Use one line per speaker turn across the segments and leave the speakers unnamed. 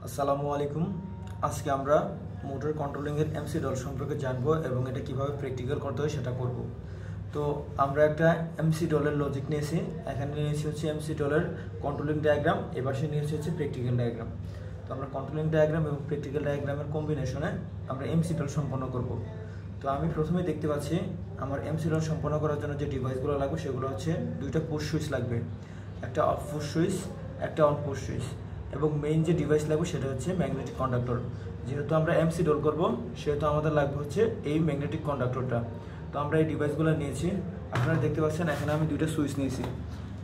আসসালামু আলাইকুম। আজকে আমরা মোটর কন্ট্রোলিংয়ের এমসি ডল সম্পর্কে জানবো এবং এটা কিভাবে প্র্যাকটিক্যাল করতে হয় সেটা করব। তো আমরা একটা এমসি ডলের লজিক নিয়েছি, এখানে নিয়েছি হচ্ছে এমসি ডলের কন্ট্রোলিং ডায়াগ্রাম, এবার সে নিয়েছি হচ্ছে প্র্যাকটিক্যাল ডায়াগ্রাম। তো আমরা কন্ট্রোলিং ডায়াগ্রাম এবং প্র্যাকটিক্যাল ডায়াগ্রামের কম্বিনেশনে আমরা এমসি ডল সম্পন্ন করব। তো আমি প্রথমেই দেখতে পাচ্ছি আমার এমসি ডল সম্পন্ন করার জন্য যে ডিভাইসগুলো লাগবে সেগুলো হচ্ছে দুইটা পুশ সুইচ লাগবে, একটা অফ পুশ সুইচ, একটা অন পুশ সুইচ, এবং মেইন যে ডিভাইস লাগবে সেটা হচ্ছে ম্যাগনেটিক কন্ডাক্টর। যেহেতু আমরা এমসি ডল করব সেহেতু আমাদের লাগবে হচ্ছে এই ম্যাগনেটিক কন্ডাক্টরটা। তো আমরা এই ডিভাইসগুলো নিয়েছি, আপনারা দেখতে পাচ্ছেন এখানে আমি দুইটা সুইচ নিয়েছি,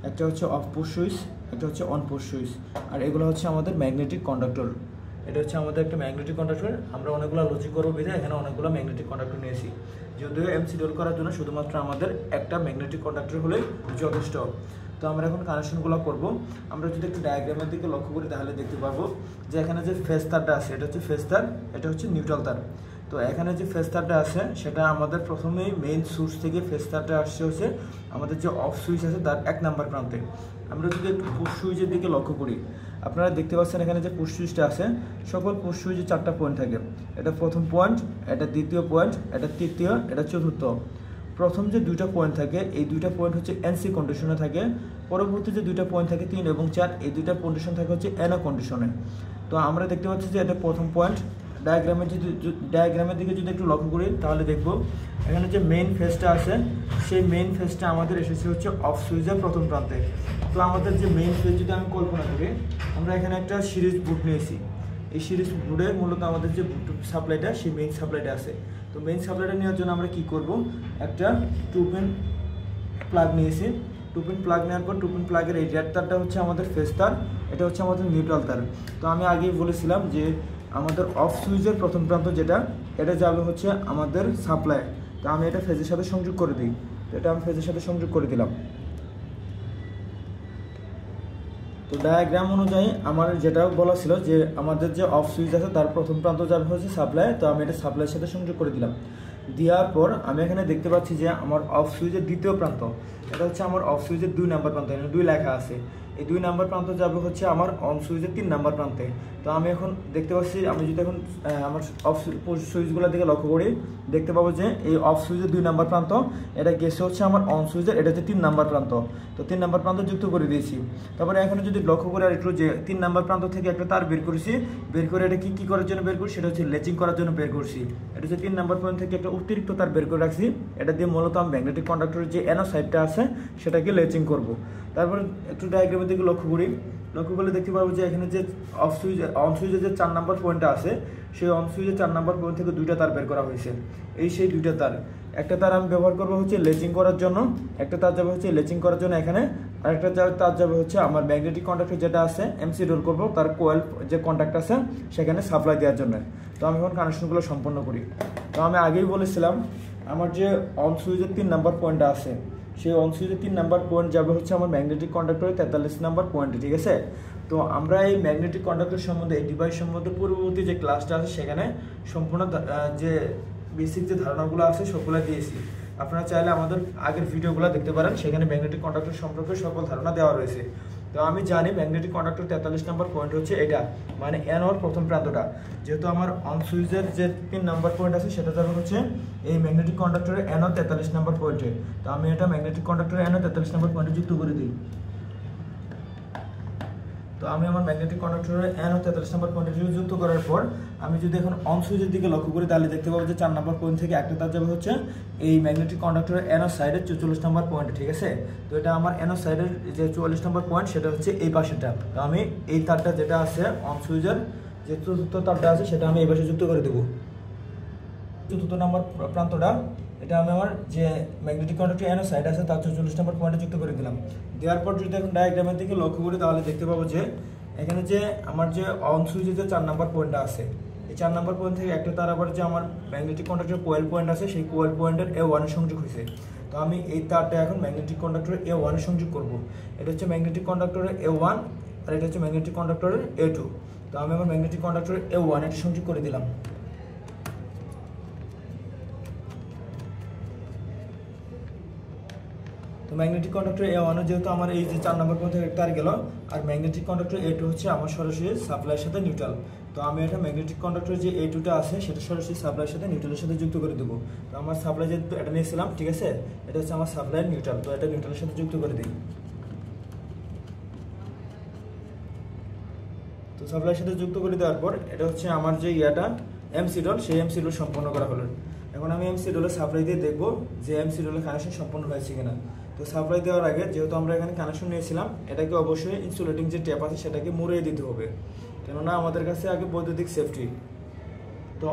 একটা হচ্ছে অফ পুশ সুইচ, একটা হচ্ছে অন পুশ সুইচ, আর এগুলো হচ্ছে আমাদের ম্যাগনেটিক কন্ডাক্টর। এটা হচ্ছে আমাদের একটা ম্যাগনেটিক কন্ডাক্টর। আমরা অনেকগুলো লজিক করবো বিধে এখানে অনেকগুলো ম্যাগনেটিক কন্ডাক্টর নিয়েছি। যদিও এমসি ডল করার জন্য শুধুমাত্র আমাদের একটা ম্যাগনেটিক কন্ডাক্টর হলেই যথেষ্ট। তো আমরা এখন কানেকশনগুলো করব। আমরা যদি একটু ডায়াগ্রামের দিকে লক্ষ্য করি তাহলে দেখতে পারবো যে এখানে যে ফেজ তারটা আছে এটা হচ্ছে ফেজ তার, এটা হচ্ছে নিউট্রাল তার। তো এখানে যে ফেজ তারটা আছে সেটা আমাদের প্রথমেই মেইন সোর্স থেকে ফেজ তারটা আসছে হচ্ছে আমাদের যে অফ সুইচ আছে তার 1 নাম্বার প্রান্তে। আমরা যদি একটু পুশ সুইচের দিকে লক্ষ্য করি, আপনারা দেখতে পাচ্ছেন এখানে যে পুশ সুইচটা আছে, সকল পুশ সুইচে 4টা পয়েন্ট থাকে। এটা প্রথম পয়েন্ট, এটা দ্বিতীয় পয়েন্ট, এটা তৃতীয়, এটা চতুর্থ। প্রথম যে দুইটা পয়েন্ট থাকে এই দুইটা পয়েন্ট হচ্ছে এনসি কন্ডিশনে থাকে, পরবর্তী যে দুইটা পয়েন্ট থাকে 3 এবং 4 এই দুইটা কন্ডিশন থাকে হচ্ছে এনও কন্ডিশনে। তো আমরা দেখতে পাচ্ছি যে এটা প্রথম পয়েন্ট। ডায়াগ্রামের দিকে যদি একটু লক্ষ্য করি তাহলে দেখব এখানে যে মেইন ফেজটা আছে সেই মেইন ফেজটা আমাদের এসেছে হচ্ছে অফ সুইচের প্রথম প্রান্তে। তো আমাদের যে মেইন ফেজ যদি আমি কল্পনা করি, আমরা এখানে একটা সিরিজ বুট নিয়েছি, এই সিরিজ বুটে মূলত আমাদের যে সাপ্লাইটা সেই মেইন সাপ্লাইটা আছে। তো মেইন সাপ্লাইটা নেওয়ার জন্য আমরা কি করব, একটা 2 পিন প্লাগ নিয়েছি। 2 পিন প্লাগ নেওয়ার পর 2 পিন প্লাগের এই রেড তারটা হচ্ছে আমাদের ফেজ তার, এটা হচ্ছে আমাদের নিউট্রাল তার। তো আমি আগেই বলেছিলাম যে আমাদের অফ সুইচের প্রথম প্রান্ত যেটা, এটা যাবে হচ্ছে আমাদের সাপ্লাই। তো আমি এটা ফেজের সাথে সংযোগ করে দিই। তো এটা আমি ফেজের সাথে সংযোগ করে দিলাম। তো ডায়াগ্রাম অনুযায়ী আমার যেটা বলা ছিল যে আমাদের যে অফ সুইচ আছে তার প্রথম প্রান্ত যাবে হচ্ছে সাপ্লাই। তো আমি এটা সাপ্লাইয়ের সাথে সংযোগ করে দিলাম। দেওয়ার পর আমি এখানে দেখতে পাচ্ছি যে আমার অফ সুইচের দ্বিতীয় প্রান্ত, এটা হচ্ছে আমার অফ সুইচের 2 নাম্বার প্রান্ত, এখানে 2 লেখা আছে। এই 2 নাম্বার প্রান্ত যাবে হচ্ছে আমার অন সুইচের 3 নাম্বার প্রান্তে। তো আমি এখন দেখতে পাচ্ছি, আমি যদি এখন আমার অফ সুইচগুলোর দিকে লক্ষ্য করি দেখতে পাবো যে এই অফ সুইচের 2 নাম্বার প্রান্ত এটা গেছে হচ্ছে আমার অন সুইচের, এটা হচ্ছে 3 নাম্বার প্রান্ত। তো 3 নাম্বার প্রান্ত যুক্ত করে দিয়েছি। তারপরে এখন যদি লক্ষ্য করে আর একটু যে 3 নাম্বার প্রান্ত থেকে একটা তার বের করেছি, বের করে এটা কি করার জন্য বের করি, সেটা হচ্ছে লেচিং করার জন্য বের করছি। এটা হচ্ছে 3 নাম্বার পয়েন্ট থেকে একটা অতিরিক্ত তার বের করে রাখছি, এটা দিয়ে মূলত আমি ম্যাগনেটিক কন্ডাক্টরের যে এনো সাইডটা আছে সেটাকে লেচিং করব। তারপরে একটু ডায়াগ্রামের দিকে লক্ষ্য করি, লক্ষ্য করলে দেখতে পাবো যে এখানে যে অন সুইচের যে 4 নাম্বার পয়েন্টটা আছে সেই অন সুইচের 4 নাম্বার পয়েন্ট থেকে 2টা তার বের করা হয়েছে। এই সেই 2টা তার, একটা তার আমি ব্যবহার করবো হচ্ছে লেচিং করার জন্য, একটা তার যাবে হচ্ছে লেচিং করার জন্য এখানে, আর একটা তার যাবে হচ্ছে আমার ম্যাগনেটিক কন্ডাক্টর যেটা আছে এমসি রোল করবো তার কোয়েল যে কন্ট্যাক্ট আছে সেখানে সাপ্লাই দেওয়ার জন্য। তো আমি এখন কানেকশনগুলো সম্পন্ন করি। তো আমি আগেই বলেছিলাম আমার যে অন সুইচের 3 নাম্বার পয়েন্টটা আছে সেই অন সুইচের 3 নাম্বার পয়েন্ট যাবে হচ্ছে আমার ম্যাগনেটিক কন্ডাক্টরের 43 নাম্বার পয়েন্টে, ঠিক আছে। তো আমরা এই ম্যাগনেটিক কন্ডাক্টর সম্বন্ধে, এই ডিভাইস সম্বন্ধে পূর্ববর্তী যে ক্লাসটা আছে সেখানে সম্পূর্ণ যে বেসিক যে ধারণাগুলো আছে সবগুলো দিয়েছি। আপনারা চাইলে আমাদের আগের ভিডিওগুলো দেখতে পারেন, সেখানে ম্যাগনেটিক কন্ডাক্টর সম্পর্কে সকল ধারণা দেওয়া রয়েছে। তো আমি জানি ম্যাগনেটিক কন্ডাক্টর 43 নাম্বার পয়েন্ট হচ্ছে এটা, মানে এনোর প্রথম প্রান্তটা। যেহেতু আমার অন সুইচের যে 3 নাম্বার পয়েন্ট আছে সেটা যাবে হচ্ছে এই ম্যাগনেটিক কন্ডাক্টরের এনো 43 নাম্বার পয়েন্টে। তো আমি এটা ম্যাগনেটিক কন্ডাক্টরের এনো 43 নাম্বার পয়েন্টে যুক্ত করে দিই। তো আমি আমার ম্যাগনেটিক কন্ডাক্টরের এনো 43 নাম্বার পয়েন্টে যুক্ত করার পর আমি যদি এখন অন সুইচের দিকে লক্ষ্য করি তাহলে দেখতে পাবো যে 4 নাম্বার পয়েন্ট থেকে একটা তার যাবে হচ্ছে এই ম্যাগনেটিক কন্ডাক্টরের এনো সাইডের 44 নাম্বার পয়েন্টে, ঠিক আছে। তো এটা আমার এনো সাইডের যে 44 নাম্বার পয়েন্ট সেটা হচ্ছে এই পাশেটা। তো আমি এই তারটা যেটা আছে অন সুইচের যে চতুর্থ তারটা আছে সেটা আমি এই পাশে যুক্ত করে দেবো। চতুর্থ নাম্বার প্রান্তটা এটা আমি আমার যে ম্যাগনেটিক কন্ডাক্টর এনো সাইড আছে তার 44 নাম্বার পয়েন্টে যুক্ত করে দিলাম। দেওয়ার পর যদি এখন ডায়াগ্রামের দিকে লক্ষ্য করি তাহলে দেখতে পাবো যে এখানে যে আমার যে অন সুইচের যে 4 নাম্বার পয়েন্টটা আছে এই 4 নাম্বার পয়েন্ট থেকে একটা তার আবার যে আমার ম্যাগনেটিক কন্ডাক্টর কোয়েল পয়েন্ট আছে সেই কোয়েল পয়েন্টের A1 এ সংযোগ হয়েছে। তো আমি এই তারটা এখন ম্যাগনেটিক কন্ডাক্টরের A1 এ সংযোগ করব। এটা হচ্ছে ম্যাগনেটিক কন্ডাক্টরের A1 আর এটা হচ্ছে ম্যাগনেটিক কন্ডাক্টরের A2। তো আমি আমার ম্যাগনেটিক কন্ডাক্টরের A1 এ সংযোগ করে দিলাম। তো ম্যাগনেটিক কন্ডাক্টর A1 যেহেতু আমার এই যে 4 নম্বর পর্যন্ত তার গেল, আর ম্যাগনেটিক কন্ডাক্টর A2 হচ্ছে আমার সরাসরি সাপ্লাইয়ের সাথে নিউট্রাল। তো আমি এটা ম্যাগনেটিক কন্ডাক্টর যে A2টা আছে সেটা সরাসরি সাপ্লাইয়ের সাথে নিউট্রালের সাথে যুক্ত করে দেবো। তো আমার সাপ্লাই যেহেতু এটা নিয়েছিলাম, ঠিক আছে, এটা হচ্ছে আমার সাপ্লাইয়ের নিউট্রাল, তো এটা নিউট্রালের সাথে যুক্ত করে দিই। তো সাপ্লাইয়ের সাথে যুক্ত করে দেওয়ার পর এটা হচ্ছে আমার যে এমসি ডল, সেই এমসি ডল সম্পন্ন করা হলো। এখন আমি এমসি ডলের সাপ্লাই দিয়ে দেখবো যে এমসি ডলের কানেকশন সম্পন্ন হয়েছে কিনা। তো সাপ্লাই দেওয়ার আগে যেহেতু আমরা এখানে কানেকশন নিয়েছিলাম, এটাকে অবশ্যই ইনসুলেটিং যে ট্যাপ আছে সেটাকে মুড়িয়ে দিতে হবে, কেননা আমাদের কাছে আগে বৈদ্যুতিক সেফটি। তো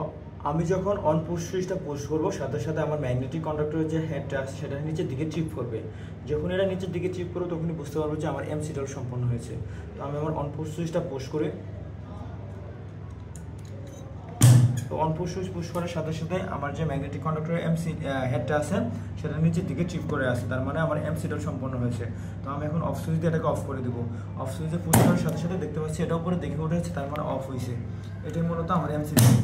আমি যখন অন পুশ সুইচটা পুশ করবো, সাথে সাথে আমার ম্যাগনেটিক কন্ডাক্টরের যে হেডটা আছে সেটা নিচের দিকে চিপ করবে। যখন এটা নিচের দিকে চিপ করবো তখনই বুঝতে পারবো যে আমার এমসি ডল সম্পন্ন হয়েছে। তো আমি আমার অন পুশ সুইচটা পুশ করে, তো অন পুশ সুইচ পুশ করার সাথে সাথে আমার যে ম্যাগনেটিক কন্ডাক্টরের এমসি হেডটা আছে সেটা নিচের দিকে চিপ করে আসে, তার মানে আমার এমসি ডল সম্পন্ন হয়েছে। তো আমি এখন অফ সুইচ দিয়ে এটাকে অফ করে দেবো। অফ সুইচে পুশ করার সাথে সাথে দেখতে পাচ্ছি এটা উপরে দেখে উঠেছে, তার মানে অফ হয়েছে। এটাই মূলত আমার এমসি ডল।